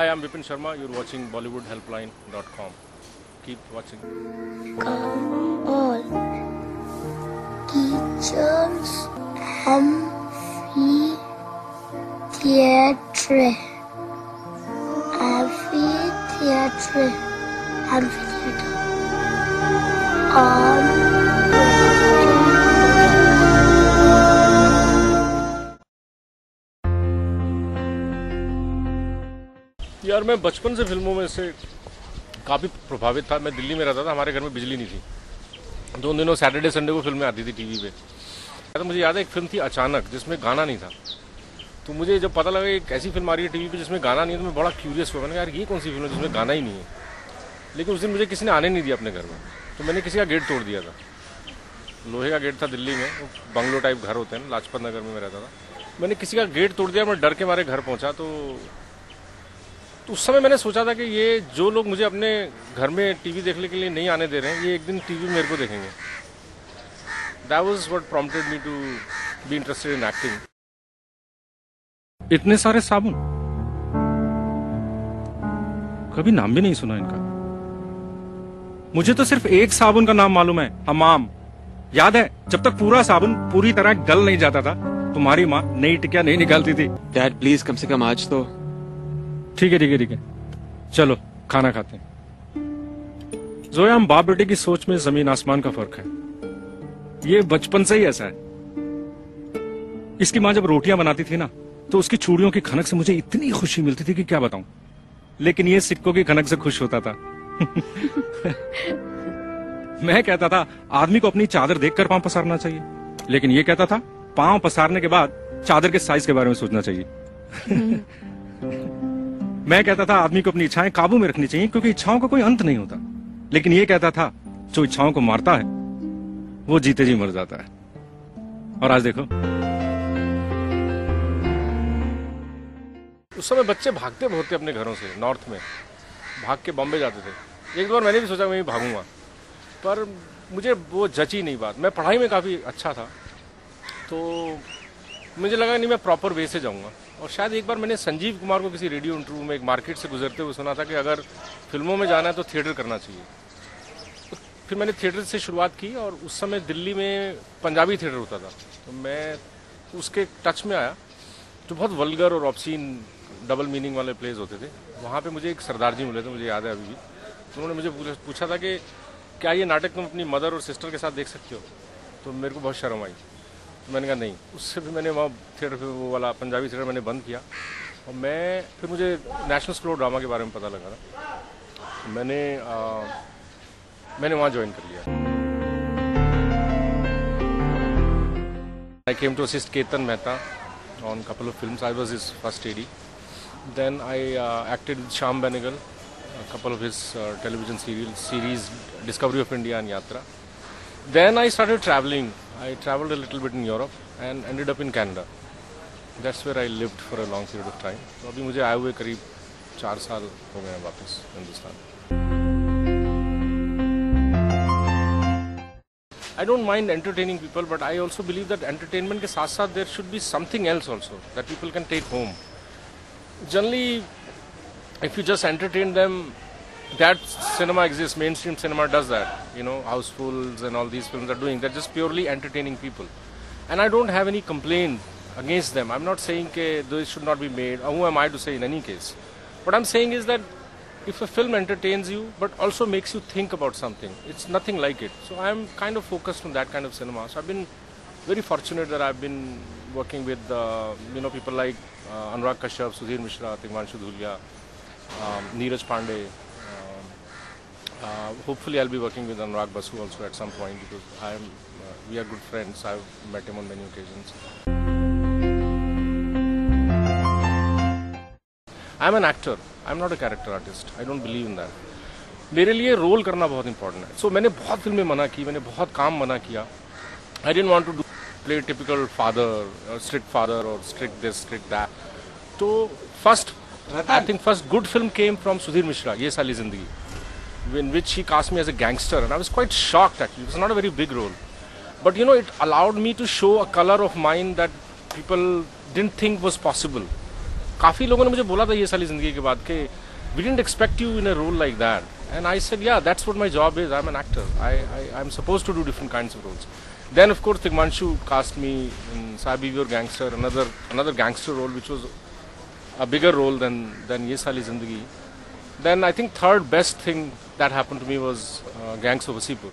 I'm Vipin Sharma. You're watching BollywoodHelpline.com. Keep watching. Come all teachers, amphitheatre, amphitheatre, amphitheatre. यार मैं बचपन से फिल्मों में से काफ़ी प्रभावित था। मैं दिल्ली में रहता था, हमारे घर में बिजली नहीं थी। 2 दिनों सैटरडे संडे को फिल्में आती थी टीवी पे। तो मुझे याद है एक फिल्म थी अचानक, जिसमें गाना नहीं था। तो मुझे जब पता लगा एक ऐसी फिल्म आ रही है टीवी पे जिसमें गाना नहीं है, तो मैं बड़ा क्यूरियस हुआ। मैंने कहा यार ये कौन सी फिल्म है जिसमें गाना ही नहीं है। लेकिन उस दिन मुझे किसी ने आने नहीं दिया अपने घर में, तो मैंने किसी का गेट तोड़ दिया था। लोहे का गेट था दिल्ली में, वो बंगलो टाइप घर होते हैं ना, लाजपत नगर में मैं रहता था। मैंने किसी का गेट तोड़ दिया, मैं डर के मारे घर पहुँचा। तो उस समय मैंने सोचा था कि ये जो लोग मुझे अपने घर में टीवी देखने के लिए नहीं आने दे रहे हैं, ये एक दिन टीवी मेरे को देखेंगे। That was what prompted me to be interested in acting. इतने सारे साबुन, कभी नाम भी नहीं सुना इनका। मुझे तो सिर्फ एक साबुन का नाम मालूम है, हमाम। याद है जब तक पूरा साबुन पूरी तरह गल नहीं जाता था, तुम्हारी माँ नई टिकिया नहीं निकालती थी। डैड प्लीज कम से कम आज तो। ठीक है, चलो खाना खाते हैं। जोया, हम बाप बेटे की सोच में जमीन आसमान का फर्क है। ये बचपन से ही ऐसा है। इसकी माँ जब रोटियां बनाती थी ना, तो उसकी चूड़ियों की खनक से मुझे इतनी खुशी मिलती थी कि क्या बताऊं। लेकिन ये सिक्कों की खनक से खुश होता था। मैं कहता था आदमी को अपनी चादर देखकर पांव पसारना चाहिए, लेकिन ये कहता था पांव पसारने के बाद चादर के साइज के बारे में सोचना चाहिए। मैं कहता था आदमी को अपनी इच्छाएं काबू में रखनी चाहिए, क्योंकि इच्छाओं का कोई अंत नहीं होता। लेकिन ये कहता था जो इच्छाओं को मारता है वो जीते जी मर जाता है। और आज देखो। उस समय बच्चे भागते बहुत थे अपने घरों से, नॉर्थ में भाग के बॉम्बे जाते थे। एक बार मैंने भी सोचा मैं भी भागूंगा, पर मुझे वो जची नहीं बात। मैं पढ़ाई में काफ़ी अच्छा था, तो मुझे लगा नहीं मैं प्रॉपर वे से जाऊंगा। और शायद एक बार मैंने संजीव कुमार को किसी रेडियो इंटरव्यू में एक मार्केट से गुजरते हुए सुना था कि अगर फिल्मों में जाना है तो थिएटर करना चाहिए। तो फिर मैंने थिएटर से शुरुआत की, और उस समय दिल्ली में पंजाबी थिएटर होता था, तो मैं उसके टच में आया। जो बहुत वल्गर और ऑब्सीन डबल मीनिंग वाले प्लेज होते थे, वहाँ पे मुझे एक सरदार जी मिले थे, मुझे याद है अभी भी। उन्होंने मुझे पूछा था कि क्या ये नाटक तुम अपनी मदर और सिस्टर के साथ देख सकते हो। तो मेरे को बहुत शर्म आई, तो मैंने कहा नहीं। उससे फिर मैंने वहाँ थिएटर पे वो वाला पंजाबी थिएटर मैंने बंद किया, और फिर मुझे नेशनल स्कूल ऑफ ड्रामा के बारे में पता लगा था। मैंने वहाँ ज्वाइन कर लिया। I came to assist Ketan Mehta on a couple of films. I was his first AD. Then I acted with Shyam Benegal, a couple of his television series, Discovery of India and Yatra. Then I started traveling. I traveled a little bit in Europe and ended up in Canada. That's where I lived for a long period of time. तो अभी मुझे आए हुए करीब 4 साल हो गए हैं वापस Hindustan. I don't mind entertaining people, but I also believe that entertainment के साथ साथ there should be something else also that people can take home. Generally, if you just entertain them, that cinema exists. Mainstream cinema does that. You know, Housefuls and all these films are doing. They're just purely entertaining people, and I don't have any complaint against them. I'm not saying that those should not be made. Who am I to say in any case? What I'm saying is that if a film entertains you but also makes you think about something, it's nothing like it. So I'm kind of focused on that kind of cinema. So I've been very fortunate that I've been working with people like Anurag Kashyap, Sudhir Mishra, Tigmanshu Dhulia, Neeraj Pandey. Hopefully I'll be working with Anurag Basu also at some point, because we are good friends. I've met him on many occasions. I'm an actor. I'm not a character artist. I don't believe in that. मेरे लिए role करना बहुत important है। So मैंने बहुत फिल्में मना की, मैंने बहुत काम मना किया। I didn't want to play typical father, strict father or strict this, strict that. So I think first good film came from Sudhir Mishra, Ye Sali Zindagi, in which he cast me as a gangster, and I was quite shocked actually. It was not a very big role, but it allowed me to show a color of mine that people didn't think was possible. काफ़ी लोगों ने मुझे बोला था ये साली ज़िंदगी के बाद कि we didn't expect you in a role like that. And I said, yeah, that's what my job is. I'm an actor. I'm supposed to do different kinds of roles. Then, of course, Tigmanshu cast me in Sabi or Gangster, another gangster role, which was a bigger role than Ye Sali Zindagi. Then I think third best thing that happened to me was Gangs of Wasseypur.